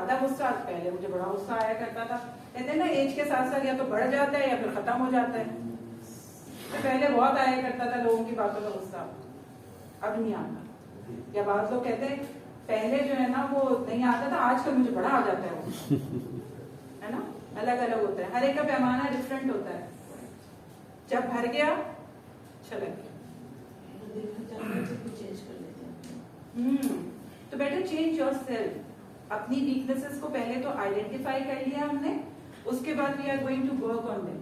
ज्यादा गुस्सा, पहले मुझे बड़ा गुस्सा आया करता था। कहते हैं ना एज के साथ साथ या तो बढ़ जाता है या फिर खत्म हो जाता है। तो पहले बहुत आया करता था लोगों की बातों का गुस्सा, अब नहीं आता। या बात लोग कहते हैं पहले जो है ना वो नहीं आता था, आजकल मुझे बड़ा आ जाता है वो, है ना। अलग अलग होता है, हर एक का पैमाना डिफरेंट होता है। जब भर गया छलक गया। तो बेटर चेंज योर सेल्फ। अपनी वीकनेसेस को पहले तो आइडेंटिफाई कर लिया हमने, उसके बाद we are going to work on them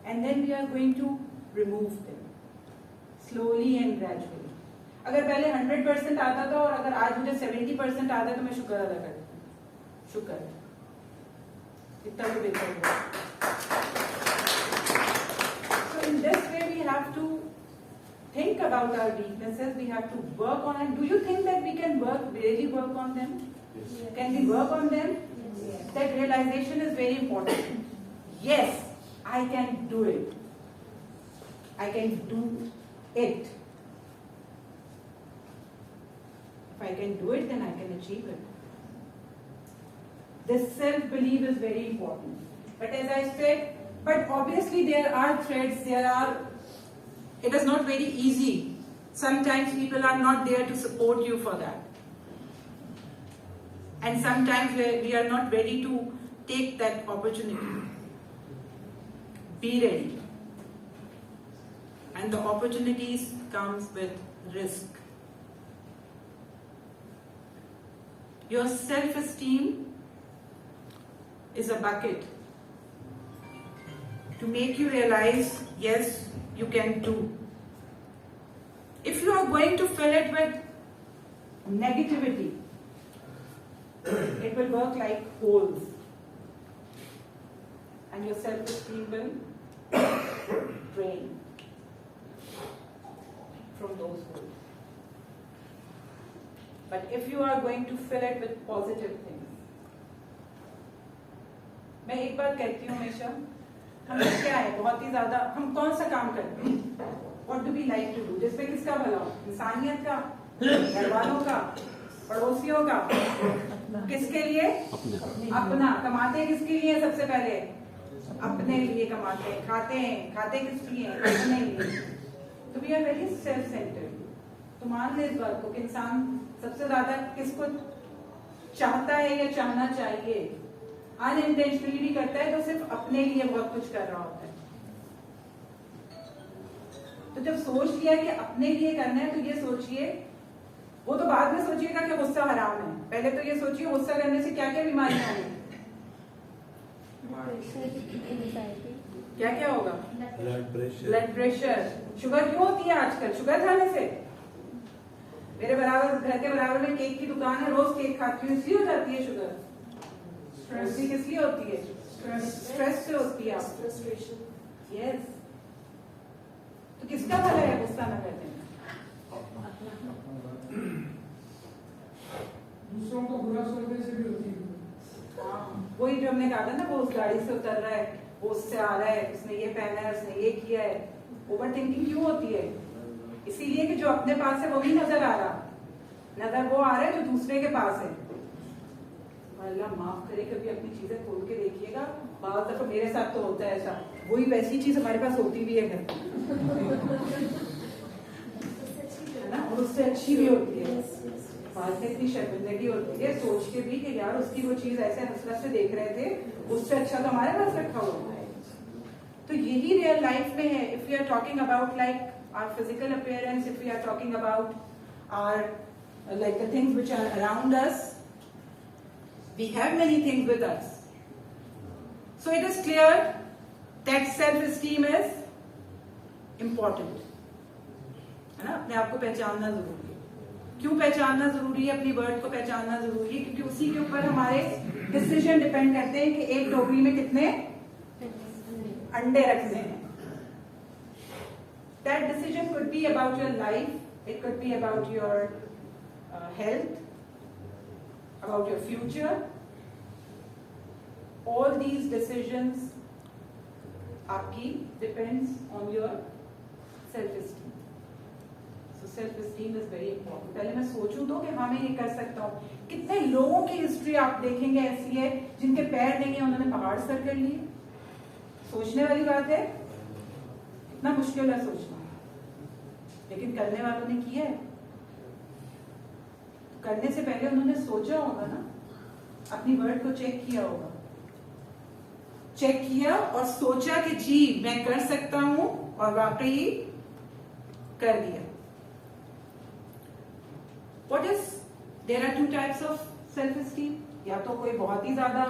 and then we are going to remove them slowly and gradually. अगर पहले 100% आता था और अगर आज मुझे 70% आता है तो मैं शुक्र अदा करती हूँ, शुक्र, इतना तो बेहतर हुआ। So in this way we have to think about our weaknesses, we have to work on it. Do you think that we can really work on them? Yes. Can we work on them? Yes. That realization is very important. Yes, I can do it. I can do it. If I can do it, then I can achieve it. This self-belief is very important. But as I said, but obviously there are threats, it is not very easy. Sometimes people are not there to support you for that. And sometimes we are not ready to take that opportunity. Be ready. And the opportunities comes with risk. Your self-esteem is a bucket to make you realize, yes, you can do. If you are going to fill it with negativity, it will work like holes. And your self-esteem will drain from those holes. But if you are going to fill it with positive things, मैं एक बात कहती हूँ हमेशा, हम क्या है बहुत ही ज्यादा, हम कौन सा काम करते हैं, What do we like to do, जिसमें किसका भला हो, इंसानियत का, घर वालों का, पड़ोसियों का, किसके लिए, अपना। कमाते किसके लिए, सबसे पहले अपने लिए कमाते हैं, खाते किस लिए, अपने लिए। तो we are very self centred. तो मान ले इस बात को कि इंसान सबसे ज्यादा किसको चाहता है या चाहना चाहिए, अनइंटेंशनली भी करता है तो सिर्फ अपने लिए बहुत कुछ कर रहा होता है। तो जब सोच लिया कि अपने लिए करना है तो ये सोचिए, वो तो बाद में सोचिएगा कि गुस्सा हराम है, पहले तो ये सोचिए गुस्सा करने से क्या क्या बीमारियां होंगी, क्या क्या होगा, ब्लड प्रेशर, शुगर क्यों होती है आजकल, शुगर खाने से। मेरे बराबर घर के बराबर में केक की दुकान है, रोज केक खाती हूँ, इसलिए हो जाती है शुगर। स्ट्रेस किस लिए होती है, स्ट्रेस से होती है, यस। तो किसका भला है गुस्सा न करने में, दूसरों को बुरा सोचने से भी होती है। वही जो हमने कहा था ना, वो उस गाड़ी से उतर रहा है, वो उससे आ रहा है, उसने ये पहना है, उसने ये किया है। ओवर थिंकिंग क्यों होती है, इसीलिए कि जो अपने पास है वो भी नजर आ रहा, नजर वो आ रहा है जो दूसरे के पास है। अल्लाह माफ करे, कभी अपनी चीजें खोल के देखिएगा, बहुत दफा मेरे साथ तो होता है ऐसा, वही वैसी चीज हमारे पास होती भी है घर है ना, और उससे अच्छी भी होती है। बात से इतनी शर्मिंदगी होती है सोच के भी कि यार उसकी वो चीज ऐसे हसरत से देख रहे थे, उससे अच्छा तो हमारे पास रखा हुआ है। तो यही रियल लाइफ में है। If we are talking about like our physical appearance, if we are talking about our like the things which are around us, we have many things with us. So it is clear that self-esteem is important, है ना। अपने आप को पहचानना जरूरी है। क्यों पहचानना जरूरी है, अपनी वर्थ को पहचानना जरूरी है, क्योंकि उसी के ऊपर हमारे डिसीजन डिपेंड करते हैं कि एक टोकरी में कितने अंडे रखने हैं। That decision could be about your life, it could be about your health, about your future. All these decisions आपकी depends on your self-esteem. So self-esteem is very important. पहले मैं सोचूं तो कि हाँ मैं ये कर सकता हूँ. कितने लोगों की हिस्ट्री आप देखेंगे ऐसी है जिनके पैर नहीं है, उन्होंने पहाड़ सर कर लिए. सोचने वाली बात है, इतना मुश्किल है सोचना, लेकिन करने वालों ने किया है. करने से पहले उन्होंने सोचा होगा ना, अपनी वर्ड को चेक किया होगा, चेक किया और सोचा कि जी मैं कर सकता हूं, और वाकई कर दिया. What is, there are two types of self-esteem. या तो कोई बहुत ही ज्यादा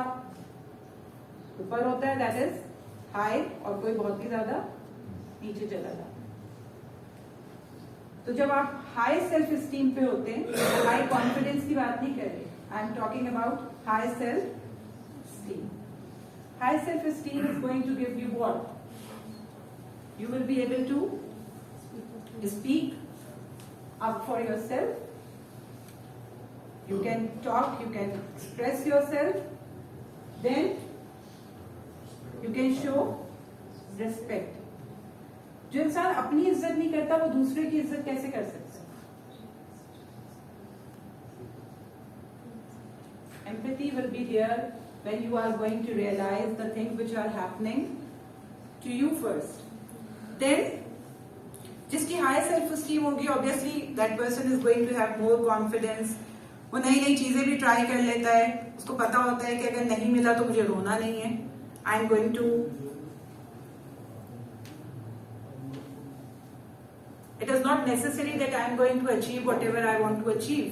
ऊपर होता है, that is high, और कोई बहुत ही ज्यादा नीचे चला जाता है. तो जब आप हाई सेल्फ स्टीम पे होते हैं, हाई कॉन्फिडेंस की बात नहीं कर रही, I am talking about high self esteem. High self esteem is going to give you what? You will be able to speak up for yourself. You can talk, you can express yourself. Then you can show respect. जो इंसान अपनी इज्जत नहीं करता वो दूसरे की इज्जत कैसे कर सकता है? Empathy will be there when you are going to realize the things which are happening to you first. Then जिसकी हाई सेल्फ स्टीम होगी, obviously that person is going to have more confidence. वो नई नई चीजें भी try कर लेता है. उसको पता होता है कि अगर नहीं मिला तो मुझे रोना नहीं है. I am going to, it is not necessary that I am going to achieve whatever I want to achieve.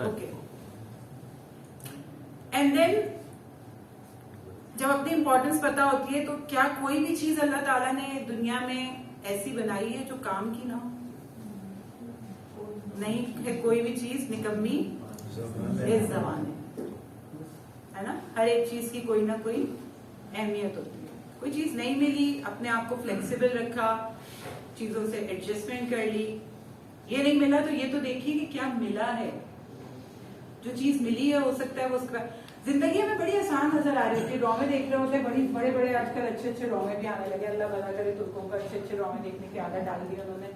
Okay. And then जब अपनी इंपॉर्टेंस पता होती है तो क्या कोई भी चीज अल्लाह ताला ने दुनिया में ऐसी बनाई है जो काम की ना हो? नहीं है कोई भी चीज निकम्मी इस जमाने, है ना. हर एक चीज की कोई ना कोई अहमियत होती है. कोई चीज नहीं मिली, अपने आप को फ्लेक्सिबल रखा, चीजों से एडजस्टमेंट कर ली. ये नहीं मिला तो ये तो देखिए कि क्या मिला है. जो चीज मिली है हो सकता है वो उसका जिंदगी में बड़ी आसान नजर आ रही होती है. ड्रामे देख रहे होते हैं, बड़े बड़े आजकल अच्छे ड्रामे भी आने लगे. अल्लाह भला करे तुर्कों को अच्छे ड्रामे देखने की आदत डाल दी उन्होंने.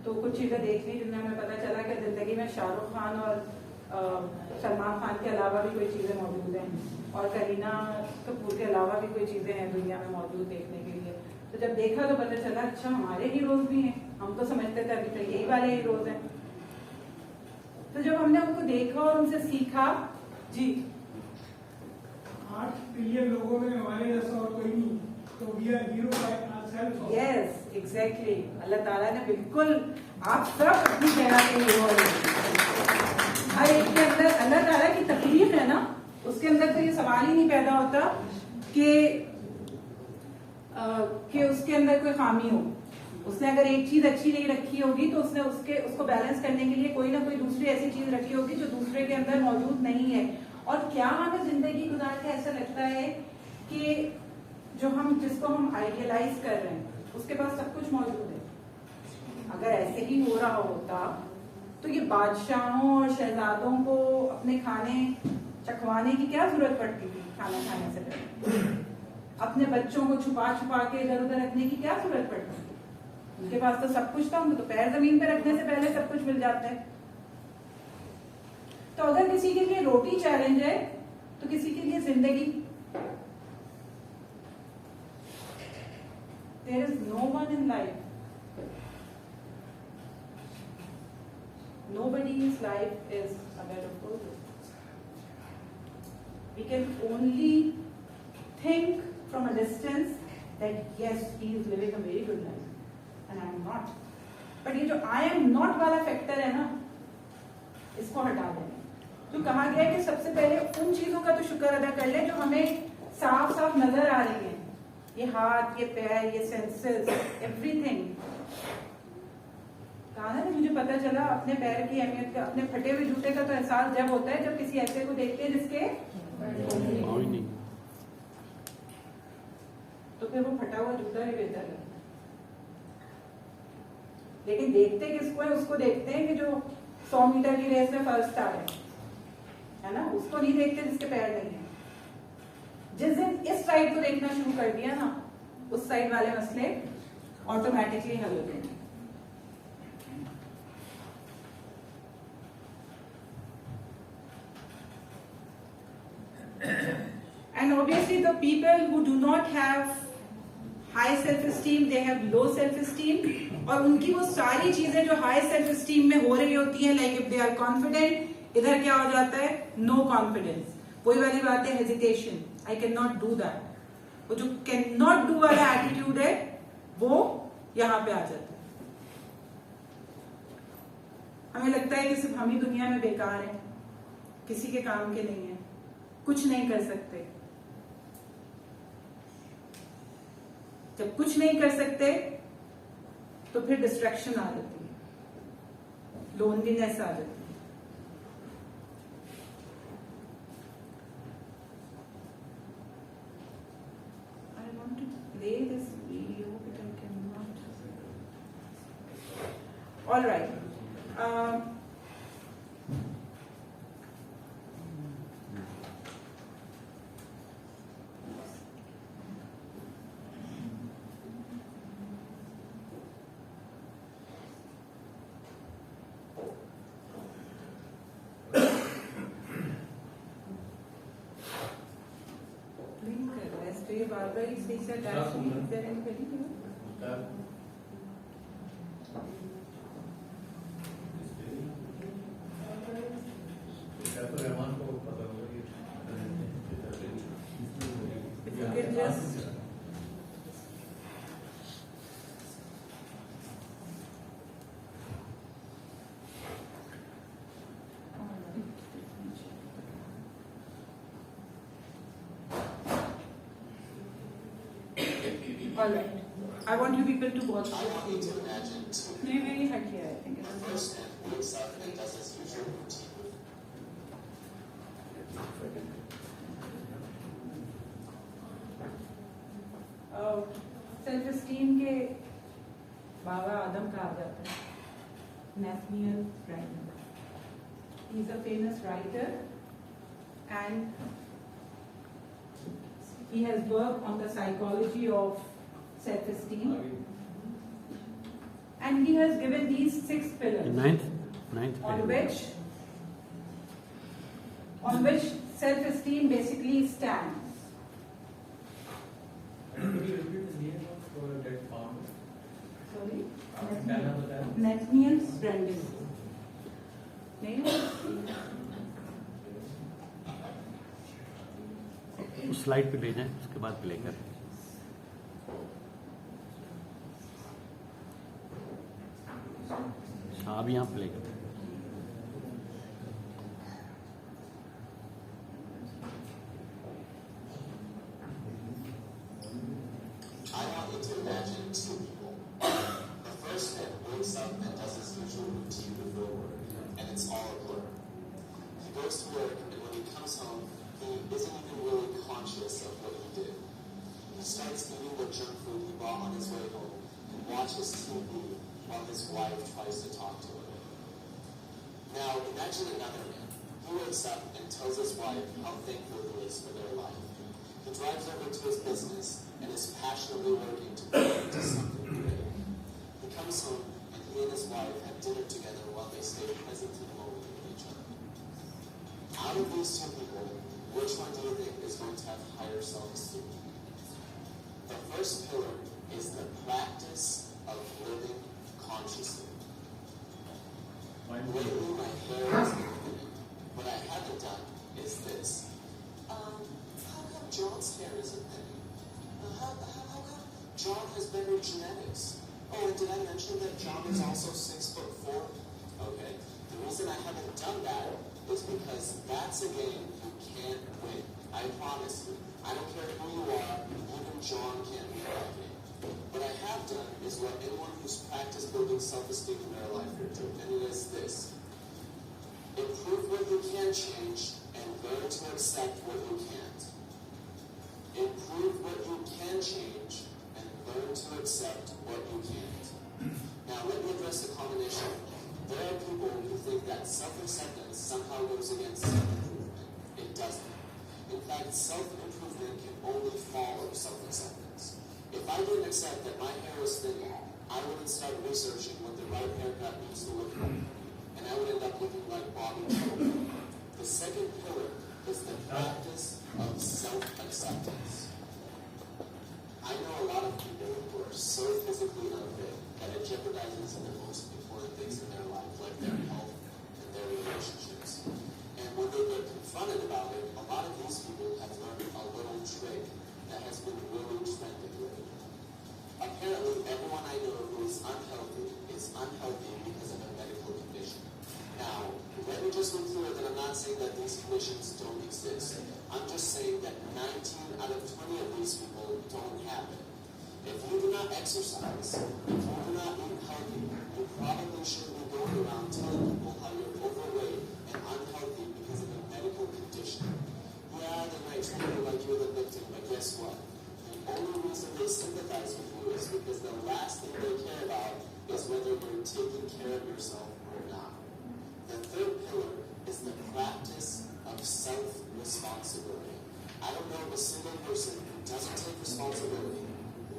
तो कुछ चीजें देख ली जिनमें हमें पता चला कि जिंदगी में शाहरुख खान और सलमान खान के अलावा भी कोई चीजें मौजूद हैं, और करीना कपूर के अलावा भी कोई चीजें हैं दुनिया में मौजूद देखने के लिए. तो जब देखा तो पता चला अच्छा हमारे हीरोज भी हैं. हम तो समझते थे अभी तो यही वाले हीरोज हैं. तो जब हमने उनको देखा और उनसे सीखा, जी 8 बिलियन लोगों में हमारे जैसा और कोई नहीं, तो we are hero by ourself. Yes exactly. अल्लाह ताला ने बिल्कुल आप सब अपनी जगह पे हीरो हैं. हर एक के अंदर अल्लाह ताला की तकलीफ है ना, उसके अंदर तो ये सवाल ही नहीं पैदा होता कि उसके अंदर कोई खामी हो. उसने अगर एक चीज अच्छी नहीं रखी होगी तो उसने उसको बैलेंस करने के लिए कोई ना कोई दूसरी ऐसी चीज रखी होगी जो दूसरे के अंदर मौजूद नहीं है. और क्या हमें जिंदगी गुजार के ऐसा लगता है कि जिसको हम आइडियलाइज कर रहे हैं उसके पास सब कुछ मौजूद है. अगर ऐसे ही हो रहा होता तो ये बादशाहों और शहजादों को अपने खाने चखवाने की क्या जरूरत पड़ती थी? खाना खाने से पहले अपने बच्चों को छुपा छुपा के इधर उधर रखने की क्या जरूरत पड़ती थी? उनके पास तो सब कुछ था. उनको तो पैर जमीन पे रखने से पहले सब कुछ मिल जाता है. तो अगर किसी के लिए रोटी चैलेंज है तो किसी के लिए जिंदगी. There is no one in life. Nobody's life is a bed of roses. We can only think from a distance that yes, he is living a very good life, and I am not. But ये जो I am not वाला factor है ना, इसको हटा देना. तो कहा गया है कि सबसे पहले उन चीजों का तो शुक्र अदा कर ले जो हमें साफ साफ नजर आ रही है. ये हाथ, ये पैर, ये सेंसेस, एवरीथिंग. कहा ना मुझे पता चला अपने पैर की अहमियत का, अपने फटे हुए जूते का तो एहसास जब होता है जब किसी ऐसे को देखते हैं जिसके तो फिर वो फटा हुआ जूता भी बेहतर लगता है. लेकिन देखते किसको है? उसको देखते हैं कि जो 100 मीटर की रेस में फर्स्ट आ रहे है ना. उसको नहीं देखते जिसके पैर नहीं है. जिस दिन इस साइड को देखना शुरू कर दिया ना, उस साइड वाले मसले ऑटोमेटिकली हल हो जाएंगे। And obviously the people who do not have high self-esteem, they have low self-esteem, और उनकी वो सारी चीजें जो high self-esteem में हो रही होती हैं, like if they are confident, इधर क्या हो जाता है, no confidence, वही वाली बात है hesitation, I cannot do that, वो जो cannot do वाला attitude है वो यहाँ पे आ जाता है। हमें लगता है कि सिर्फ हम ही दुनिया में बेकार हैं, किसी के काम के नहीं है, कुछ नहीं कर सकते। जब कुछ नहीं कर सकते तो फिर डिस्ट्रैक्शन आ जाती है, लोनलीनेस आ जाती है। I want to play this video, but I cannot. All right. Barbara is there anybody here? If you can just all right. I want you people to watch this video. Really, really hard here, I think. First man wakes up and does his usual routine. Self-esteem के बाबा आदम कहा जाता है, Nathaniel Branden. He is a famous writer and he has worked on the psychology of self-esteem, and he has given these 6 pillars ninth on which self-esteem basically stands. Could you repeat the name of that founder? Sorry, Nathaniel. Nathaniel Branden. Name? उस slide पे भेजें, उसके बाद play करें। हाँ, अभी यहाँ play करें। I want you to imagine 2 people. The first man wakes up and does his usual routine before work, and it's all a blur. He goes to work, and when he comes home, he isn't even really conscious of what he did. He starts eating the junk food he bought on his way home and watches TV while his wife tries to talk to him. Now, imagine another man. He wakes up and tells his wife how thankful he is for their life. He drives over to his business and is passionately working to grow into something great. He comes home and he and his wife have dinner together while they stay present in the moment with each other. Out of these 2 people, which one do you think is going to have higher self-esteem? The first pillar is the practice of living consciously. Lately, my hair is thinning. What I haven't done is this. How come John's hair isn't thinning? How come John has better genetics? Oh, and did I mention that John is also 6'4"? Okay. The reason I haven't done that is because that's a game you can't win. I promise you. I don't care who you are, even John can't win that game. What I have done is what anyone who's practiced building self-esteem in their life would do, and it is this. Improve what you can change and learn to accept what you can't. Improve what you can change and learn to accept what you can't. Now, let me address the combination. There are people who think that self-acceptance somehow goes against self-improvement. It doesn't. In fact, self-improvement can only follow self-acceptance. If I didn't accept that my hair was thinning, I wouldn't start researching what the right haircut needs to look like, and I would end up looking like Bobby Joe. The second pillar is the practice of self-acceptance. I know a lot of people who are so physically unfit that it jeopardizes the most important things in their life, like their health and their relationships. And when they get confronted about it, a lot of these people have learned a little trick that has been really trending lately. Apparently, everyone I know who is unhealthy because of a medical condition. Now, let me just be clear that I'm not saying that these conditions don't exist. I'm just saying that 19 out of 20 of these people don't have it. If you do not exercise, if you do not eat healthy, you probably shouldn't be going around telling people how you're overweight and unhealthy because of a medical condition. Yeah, they might treat you like you're the victim, but guess what? The only reason they sympathize with you is because the last thing they care about is whether you're taking care of yourself or not. The third pillar is the practice of self-responsibility. I don't know of a single person who doesn't take responsibility,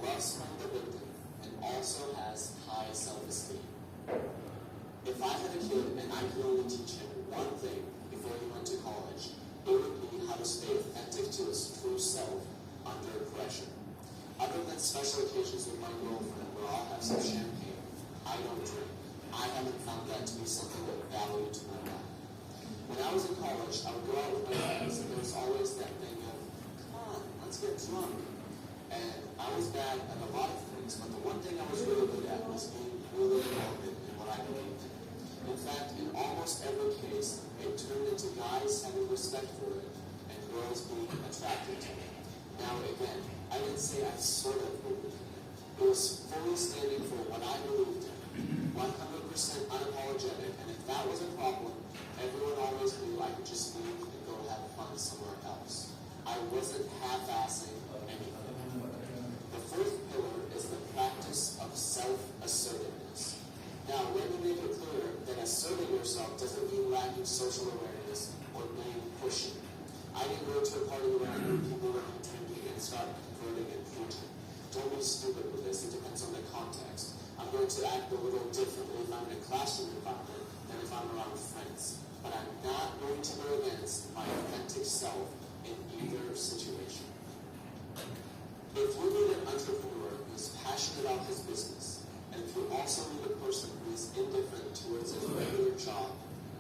loves playing the victim, and also has high self-esteem. If I had a kid and I could only teach him one thing before he went to college, it would be how to stay authentic to his true self under pressure. Other than special occasions with my girlfriend where I'll have some champagne, I don't drink. I haven't found that to be something of value to my life. When I was in college, I would go out with my friends, and there was always that thing of, come on, let's get drunk. And I was bad at a lot of things, but the one thing I was really good at was being really confident in what I believed in. In fact, in almost every case, it turned into guys having respect for it and girls being attracted to it. Now again, I didn't say I sort of believed in it. It was fully standing for what I believed in, 100% unapologetic, and if that was a problem, everyone always knew I could just leave and go have fun somewhere else. I wasn't half-assing anything. The fourth pillar is the practice of self-assertiveness. Now, let me make it clear that asserting yourself doesn't mean lacking social awareness or being pushy. I didn't go to a party where I knew people were drinking and start converting and preaching. Don't be stupid with this. It depends on the context. I'm going to act a little differently if I'm in a classroom environment than if I'm around friends. But I'm not going to go against my authentic self in either situation. If you need an entrepreneur who is passionate about his business, and if you also need a person who is indifferent towards his regular job,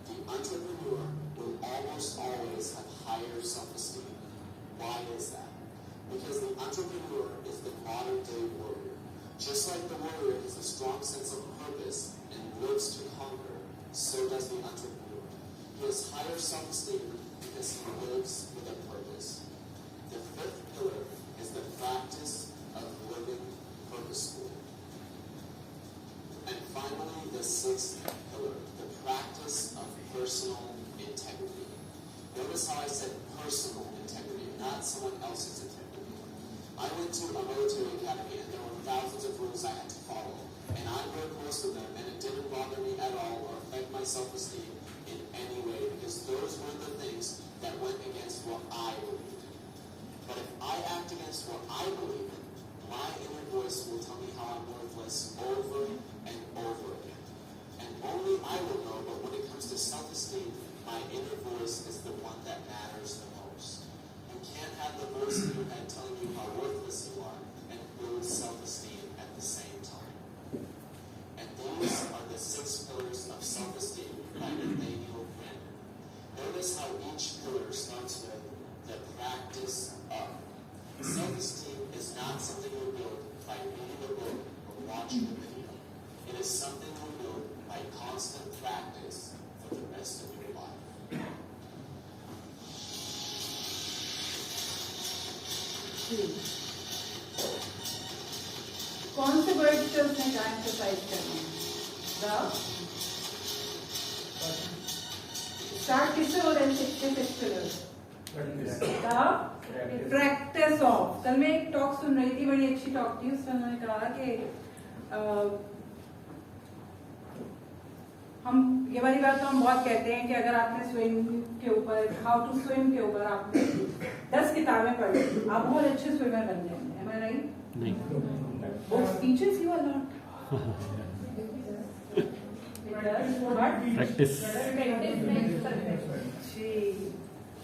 the entrepreneur will almost always have higher self-esteem. Why is that? Because the entrepreneur is the modern-day warrior. Just like the warrior has a strong sense of purpose and lives to conquer, so does the entrepreneur. He has higher self-esteem because he lives with a purpose. The fifth pillar is the practice of living purposefully. And finally, the sixth pillar, the practice of personal integrity. Notice how I said personal integrity, not someone else's integrity. I went to a military academy and there were thousands of rules I had to follow. And I broke most of them and it didn't bother me at all or affect my self-esteem in any way because those were the things that went against what I believed in. But if I act against what I believe in, my inner voice will tell me how I'm worthless over and over again. And only I will know, but when it comes to self-esteem, my inner voice is the one that matters the most. You can't have the voice in your head telling you how worthless you are and build self-esteem at the same time. And these are the 6 pillars of self-esteem by Nathaniel Branden. Notice how each pillar starts with the practice of. Self-esteem is not something you build by reading a book or watching a video. It is something you build by constant practice for the rest of your life. कौन से word से उसने क्या exercise करना है? Start किससे हो रहे हैं? Practice of. कल मैं एक टॉक सुन रही थी, बड़ी अच्छी टॉक थी. उसमें उन्होंने कहा कि हम ये वाली बात तो हम बहुत कहते हैं कि अगर आपने स्विम के ऊपर, हाउ टू स्विम के ऊपर आपने 10 किताबें पढ़ी, आप बहुत अच्छे स्विमर बन जाएंगे. Am I right? नहीं Books teaches you a lot. Practice जी,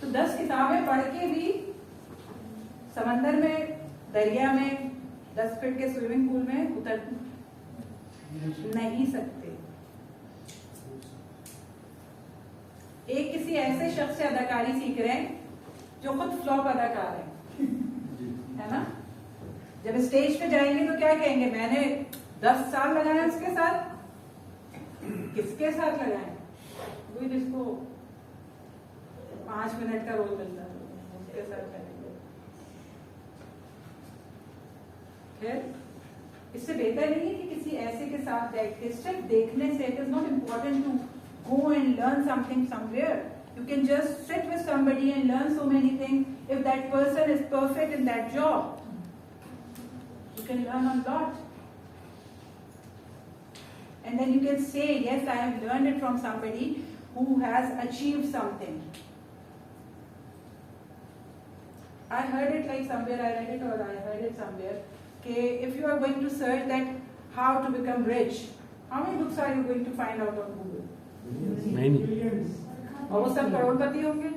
तो 10 किताबें पढ़ के भी समंदर में, दरिया में, 10 फीट के स्विमिंग पूल में उतर नहीं सकते। एक किसी ऐसे शख्स से अदाकारी सीख रहे हैं जो खुद फ्लॉप अदाकार है ना? जब स्टेज पे जाएंगे तो क्या कहेंगे, मैंने 10 साल लगाए उसके साथ। किसके साथ लगाए? वही जिसको 5 मिनट का रोल मिलता है, उसके साथ करेंगे। फिर इससे बेहतर नहीं है कि किसी ऐसे के साथ बैठ के सिर्फ देखने से, it is not important to go and learn something somewhere. You can just sit with somebody and learn so many things if that person is perfect in that job. You can learn a lot. And then you can say, yes, I have learned it from somebody who has achieved something. I heard it like somewhere, I read it or I heard it somewhere, okay, if you are going to search that how to become rich, how many books are you going to find out on Google? नहीं और वो सब करोड़पति होंगे,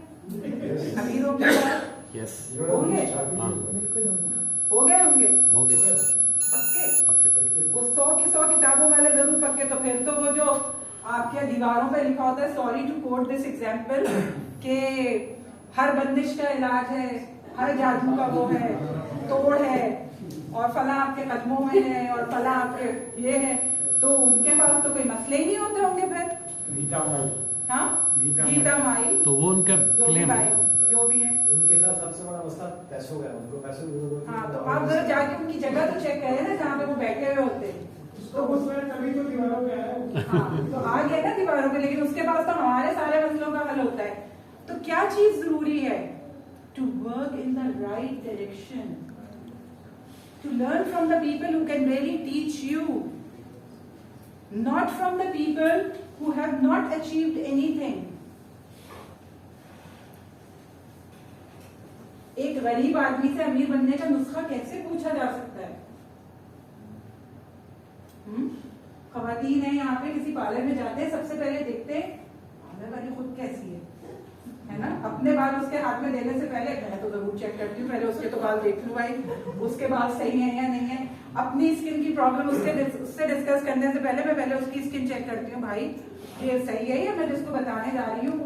अमीर होंगे, yes होंगे, हाँ हो गए होंगे, हो गया पक्के। पक्के वो 100 की 100 किताबों वाले जरूर पक्के। तो फिर तो वो जो आपके दीवारों पे लिखा होता है, sorry to quote this example, के हर बंदिश का इलाज है, हर जादू का वो है, तोड़ है, और फला आपके कदमों में है, और फला आपके ये है, तो उनके पास तो कोई मसले ही नहीं होते होंगे फिर। गीता माई, हाँ, गीता माई, तो वो उनका जो भी क्लेम भाई, है। जो भी है। उनके साथ सबसे बड़ा मसला पैसों का है, उनको पैसों की हाँ, तो आप जरा जाके उनकी जगह तो चेक करें ना जहाँ पे वो बैठे हुए होते हैं। उसको गुस्सा है तभी तो दीवारों पे आया। हाँ, तो आ गया ना दीवारों पे, लेकिन उसके पास तो हमारे सारे मसलों का हल होता है। तो क्या चीज जरूरी है? To work in the right direction, to learn from the people who can really teach you, not from the people who have not achieved anything. एक गरीब आदमी से अमीर बनने का नुस्खा कैसे पूछा जा सकता है? खवातीन है यहाँ पे, किसी पार्लर में जाते हैं, सबसे पहले देखते हैं पार्लर वाली खुद कैसी है ना? अपने बाल उसके हाथ में देने से पहले मैं तो जरूर चेक करती हूँ, पहले उसके तो बाल देख लूँ भाई, उसके बाल सही है या नहीं है। अपनी स्किन की प्रॉब्लम उससे डिस्कस करने से पहले मैं पहले उसकी स्किन चेक करती हूँ, भाई ये सही है या मैं जिसको बताने जा रही हूँ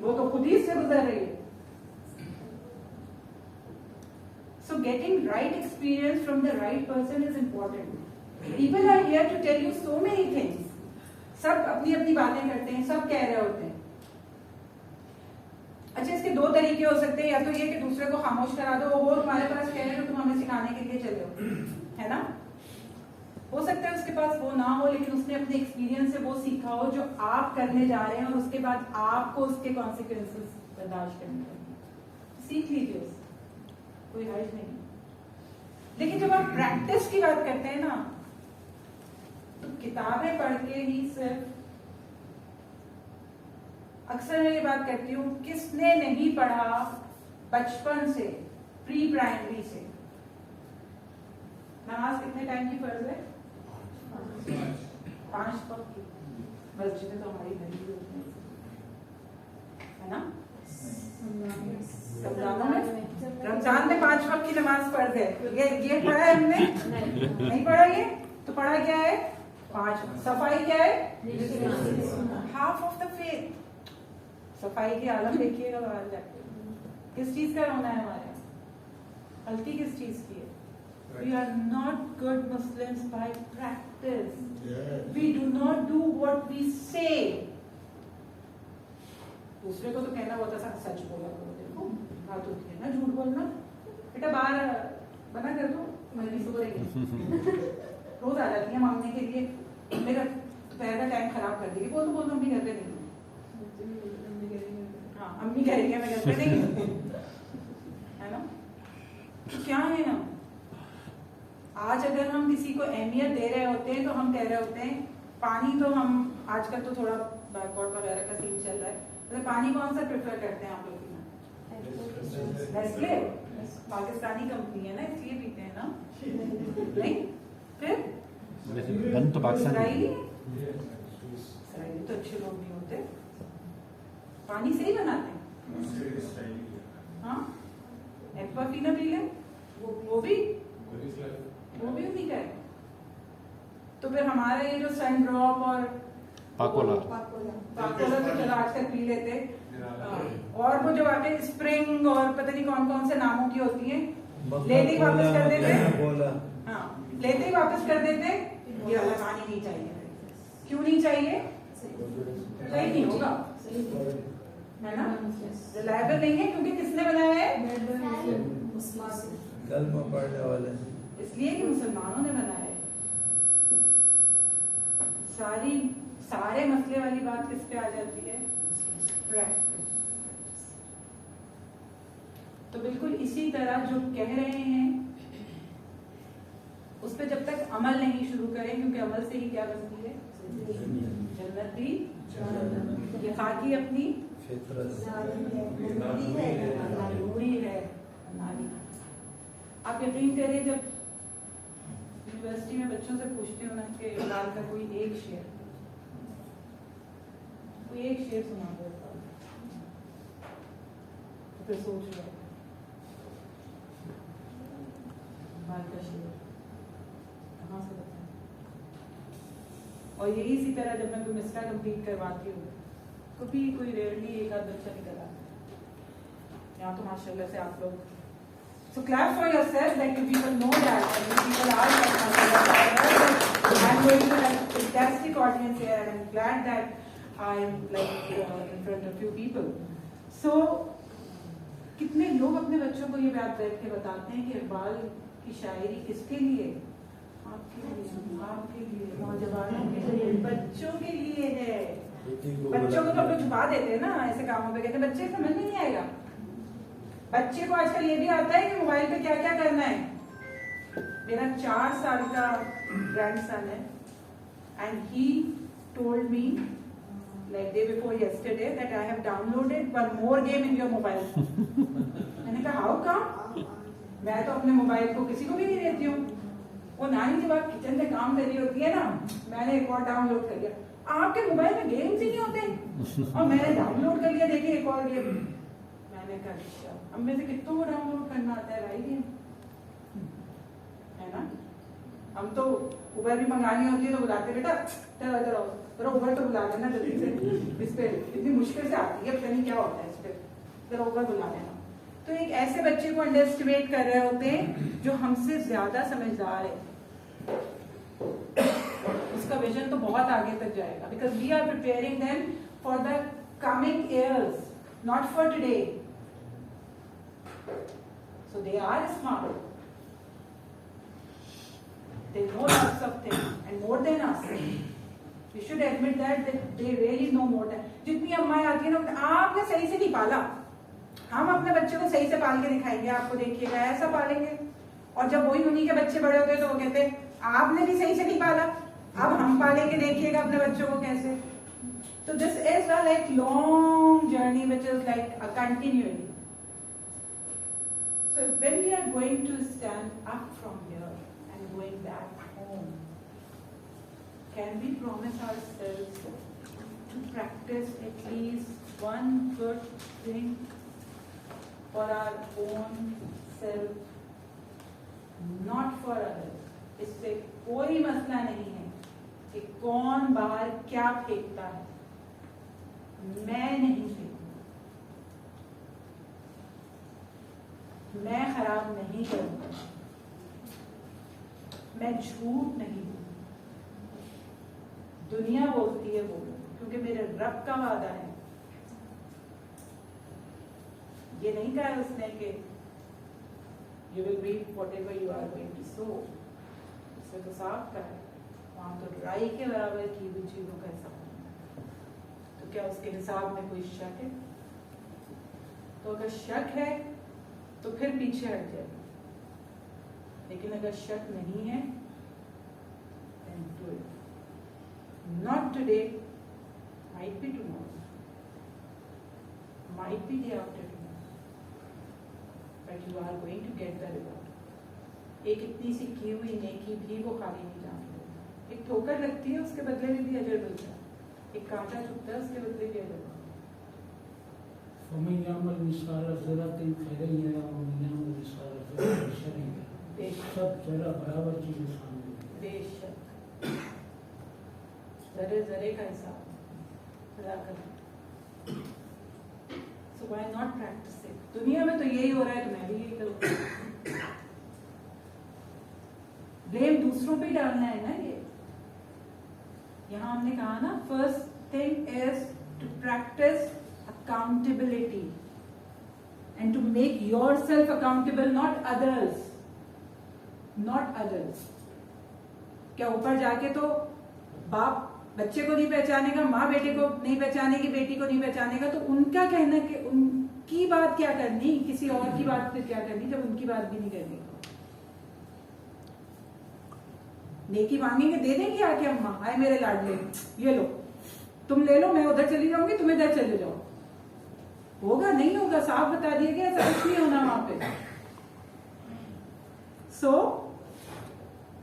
वो तो खुद ही इससे गुजर रही है। So getting right experience from the right person is important. People are here to tell you so many things. सब अपनी अपनी बातें करते हैं, सब कह रहे होते हैं। अच्छा, इसके 2 तरीके हो सकते हैं, या तो ये कि दूसरे को खामोश करा दो, वो तुम्हारे पास कह रहे हो, तुम हमें सिखाने के लिए चले हो, है ना? हो सकता है उसके पास वो ना हो, लेकिन उसने अपने एक्सपीरियंस से वो सीखा हो जो आप करने जा रहे हैं, और उसके बाद आपको उसके कॉन्सिक्वेंसेस बर्दाश्त करने चाहिए। सीख लीजिए उससे, कोई हर्ज नहीं। लेकिन जब आप प्रैक्टिस की बात करते हैं ना, तो किताबें पढ़ के ही सिर्फ, अक्सर मैं ये बात करती हूँ, किसने नहीं पढ़ा बचपन से, प्री प्राइमरी से, नमाज कितने टाइम की फर्ज है? 5 वक्त की। मस्जिदें तो हमारी घर ही होती हैं, है ना? रमजान में 5 वक्त की नमाज फर्ज है। ये पढ़ा है हमने? नहीं पढ़ा ये? तो पढ़ा क्या है? 5। सफाई क्या है? Half of the faith. सफाई की आलम देखिएगा बाहर जाके, किस चीज का रोना है हमारे? गलती किस चीज की है? We are not good Muslims by practice. We do not do what we say. दूसरे को तो कहना बहुत आसान, सच बोला करो, देखो बात होती है ना, झूठ बोलना। बेटा बाहर बना कर दो, मैं भी सो रही हूँ। रोज आ जाती है मांगने के लिए, मेरा दोपहर का टाइम खराब कर देगी। बोल तो अम्मी घर पे नहीं, हाँ अम्मी कह रही है मैं घर पे नहीं हूँ, है ना? तो क्या है हम आज अगर हम किसी को अहमियत दे रहे होते हैं तो हम कह रहे होते हैं पानी, तो हम आजकल तो थोड़ा बैकवर्ड वगैरह का सीन चल रहा है, तो पानी कौन सा प्रेफर करते हैं आप लोग? नेस्ले पाकिस्तानी कंपनी है ना, इसलिए पीते हैं ना। नहीं फिर गन तो पाकिस्तान इसराइली इसराइली तो अच्छे लोग नहीं होते, पानी से ही बनाते हैं। हाँ एक्वाफीना पी ले, वो भी उन्हीं का है। तो फिर हमारा ये जो सन ड्रॉप और पाकोला पाकोला तो चलो आजकल पी लेते, और वो जो आके स्प्रिंग और पता नहीं कौन कौन से नामों की होती है, लेते ही वापस कर देते। हाँ लेते ही वापस कर देते, ये वाला पानी नहीं चाहिए। क्यों नहीं चाहिए? सही नहीं होगा, है ना, रिलायबल नहीं है। क्योंकि किसने बनाया है? इसलिए कि मुसलमानों ने बनाया है। सारे मसले वाली बात किस पे आ जाती है? प्रैक्टिस। तो बिल्कुल इसी तरह जो कह रहे हैं उस पर जब तक अमल नहीं शुरू करें, क्योंकि अमल से ही क्या बनती है? जन्नत भी। ये खाकी अपनी नूरी है नारी। आप यकीन करिए, जब यूनिवर्सिटी में बच्चों से पूछते हो ना कि इकबाल का कोई एक शेर सुना दो, तो फिर सोच लो इकबाल का शेर कहाँ से बताएं। और यही इसी तरह जब मैं कोई मिसरा कंप्लीट करवाती हूँ, कभी कोई रेयरली एक आध बच्चा निकल आता है। यहाँ तो माशाल्लाह से आप लोग, so clap for yourself, like you people know that, and you people are like, I'm going to have a fantastic audience here, and I'm glad that I'm like in front of few people. So कितने लोग अपने बच्चों को ये बात बैठ के बताते हैं कि इकबाल की शायरी किसके लिए? आपके लिए, नौजवानों के लिए, बच्चों के लिए है। बच्चों को तो अपने छुपा देते हैं ना ऐसे कामों पे, कहते हैं बच्चे समझ में नहीं आएगा। बच्चे को आजकल ये भी आता है कि मोबाइल पे क्या क्या करना है। मेरा 4 साल का ग्रैंडसन है, and he told me like day before yesterday that I have downloaded one more game in your mobile. मैंने कहा how come? मैं तो अपने मोबाइल को किसी को भी नहीं देती हूँ। वो नानी जब आप किचन में काम कर रही होती है ना, मैंने एक और डाउनलोड कर लिया। आपके मोबाइल में गेम्स ही नहीं होते, और मैंने डाउनलोड कर लिया, देखिए एक और गेम। मैंने कहा अच्छा, अब में से कितनों को डाउनलोड करना आता है भाई गेम, है ना। हम तो उबर भी मंगानी होती है तो बुलाते, बेटा चलो इधर आओ, जरा उबर तो बुला लेना जल्दी से, इस पे इतनी मुश्किल से आती है, पता नहीं क्या होता है इस पे, जरा उबर बुला लेना। तो एक ऐसे बच्चे को अंडर एस्टिमेट कर रहे होते हैं जो हमसे ज्यादा समझदार है, उसका विजन तो बहुत आगे तक जाएगा, because we are preparing them for the coming years, not for today. So they are smart. They know lots of things and more than us. We should admit that they really know more than. जितनी अम्माएं आती है ना, आपने सही से नहीं पाला, हम अपने बच्चे को सही से पाल के दिखाएंगे, आपको देखिएगा ऐसा पालेंगे। और जब वही उन्हीं के बच्चे बड़े होते हैं तो वो कहते हैं आपने भी सही से नहीं पाला, अब हम पालेंगे, देखिएगा अपने बच्चों को कैसे। तो this is a like long journey which is like a continuing. So when we are going to stand up from here and going back home, can we promise ourselves to practice at least one good thing for our own self, not for others? इससे कोई मसला नहीं है कि कौन बाहर क्या फेंकता है, मैं नहीं फेंकूंगा, मैं खराब नहीं करूंगा, मैं झूठ नहीं बोलूंगा। दुनिया बोलती है बोलो, क्योंकि मेरे रब का वादा है। ये नहीं कहा उसने कि you will reap whatever you are going to sow. इससे तो साफ कहा है, वहां तो राई के बराबर की हुई चीजों का हिसाब। तो क्या उसके हिसाब में कोई शक है? तो अगर शक है तो फिर पीछे हट जाए, लेकिन अगर शक नहीं है then do it. Not today, might be tomorrow, might be day after tomorrow, but you are going to get the reward. एक इतनी सी की हुई नेकी भी वो खाली नहीं जाने देता। एक ठोकर लगती है उसके बदले में भी अजर मिलता है, एक कांटा चुभता है उसके बदले भी अजर मिलता है। ومن يعمل مثقال ذرة خيرا يره ومن يعمل مثقال ذرة شرا يره सब जरा बराबर चीजें सामने बेशक जरे जरे का हिसाब अदा करना। So why not practice it? दुनिया में तो यही हो रहा है तो मैं भी यही करूँगा। ब्लेम दूसरों पे डालना है ना ये। यहाँ हमने कहा ना first thing is to practise accountability and to make yourself accountable, not others. क्या ऊपर जाके तो बाप बच्चे को नहीं पहचानेगा, माँ बेटे को नहीं पहचानेगी, बेटी को नहीं पहचानेगा, तो उनका कहना कि उनकी बात क्या करनी, किसी और की बात फिर क्या करनी जब उनकी बात भी नहीं करनी। नेकी मांगेंगे दे देंगे आके अम्मा, आए मेरे लाडले ये लो तुम ले लो, मैं उधर चली जाऊंगी तुम इधर चले जाओ। होगा नहीं होगा, साफ बता दिया गया, ऐसा कुछ नहीं होना वहां पे।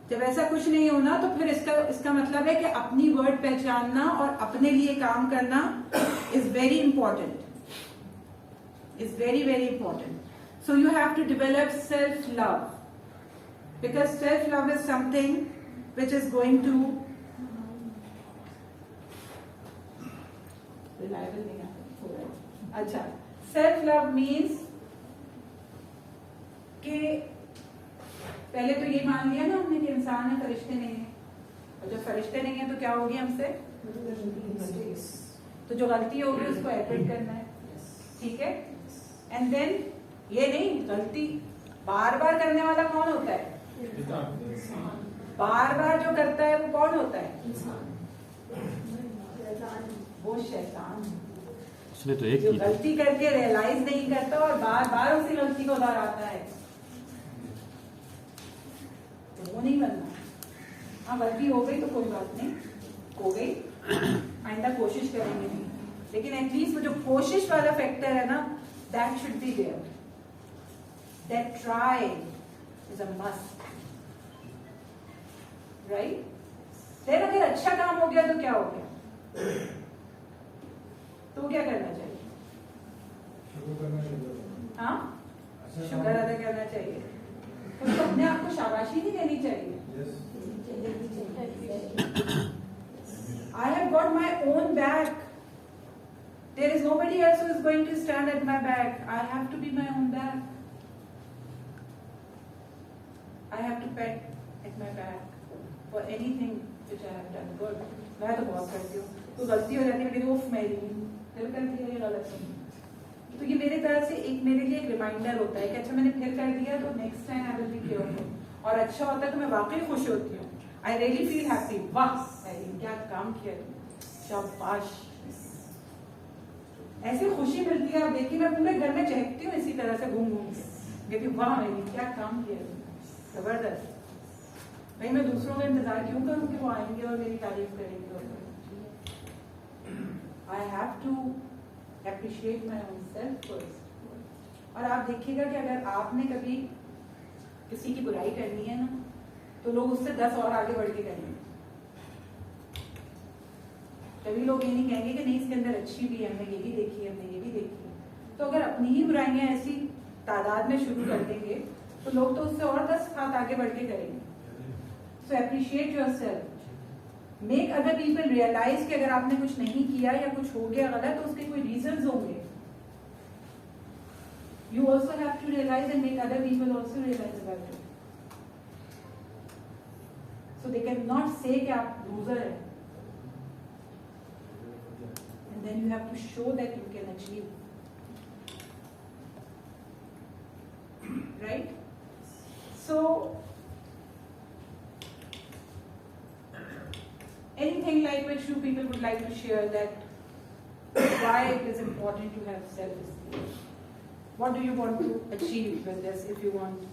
जब ऐसा कुछ नहीं होना तो फिर इसका मतलब है कि अपनी वर्ड पहचानना और अपने लिए काम करना is very important, is very very important. So you have to develop self love, because self love is something which is going to reliable नहीं आता। अच्छा, सेल्फ लव मीन्स कि पहले तो ये मान लिया ना हमने कि इंसान है, फरिश्ते नहीं है, और जब फरिश्ते नहीं है तो क्या होगी हमसे, तो जो गलती होगी उसको एडमिट करना है, ठीक है। एंड देन ये नहीं, गलती बार बार करने वाला कौन होता है, बार बार जो करता है वो कौन होता है, वो शैतान। इसलिए तो एक जो की गलती करके रियलाइज नहीं करता और बार बार उसी गलती को दोहराता है, तो वो नहीं बनना। हाँ गलती हो गई तो कोई बात नहीं, हो गई, आइंदा कोशिश करेंगे नहीं, लेकिन एटलीस्ट वो जो कोशिश वाला फैक्टर है ना, that should be there, that try is a must, right. फिर अगर अच्छा काम हो गया तो क्या हो गया, तो क्या करना चाहिए, हाँ शुक्र अदा करना चाहिए, तो अपने आप को शाबाशी नहीं देनी चाहिए। I have got my own back. There is nobody else who is going to stand at my back. I have to be my own back. I have to pat at my back for anything which I have done good. मैं तो बहुत करती हूँ, तो गलती हो जाती है मेरी, उफ मेरी फिर कर दिया ये गलत नहीं, तो ये मेरे तरह से एक मेरे लिए एक रिमाइंडर होता है कि अच्छा मैंने फिर कर दिया तो next time I will be careful, और अच्छा होता है तो मैं वाकई खुश होती हूँ, आई रियली फील हैप्पी, वाह क्या काम किया शाबाश, ऐसी खुशी मिलती है। आप देखिए मैं पूरे घर में चहकती हूँ इसी तरह से घूम घूम के, कहती वाह मेरी क्या काम किया जबरदस्त। भाई मैं दूसरों का इंतजार क्यों करूँ कि वो आएंगे और मेरी तारीफ करेंगे, I have to appreciate my own self first। और आप देखिएगा कि अगर आपने कभी किसी की बुराई करनी है ना, तो लोग उससे 10 और आगे बढ़ के करेंगे, कभी लोग ये नहीं कहेंगे कि नहीं इसके अंदर अच्छी भी है, हमने ये भी देखी है, हमने ये भी देखी है। तो अगर अपनी ही बुराइयां ऐसी तादाद में शुरू कर देंगे तो लोग तो उससे और 10 हाथ आगे बढ़ के करेंगे। So appreciate yourself, make other people realise कि अगर आपने कुछ नहीं किया या कुछ हो गया गलत तो उसके कोई रीजंस होंगे। You also have to realise and make other people also realise about it, so they can not say कि आप लूजर है, and then you have to show that you can achieve, right. So anything like which you people would like to share that why it is important to have self-esteem? What do you want to achieve with this if you want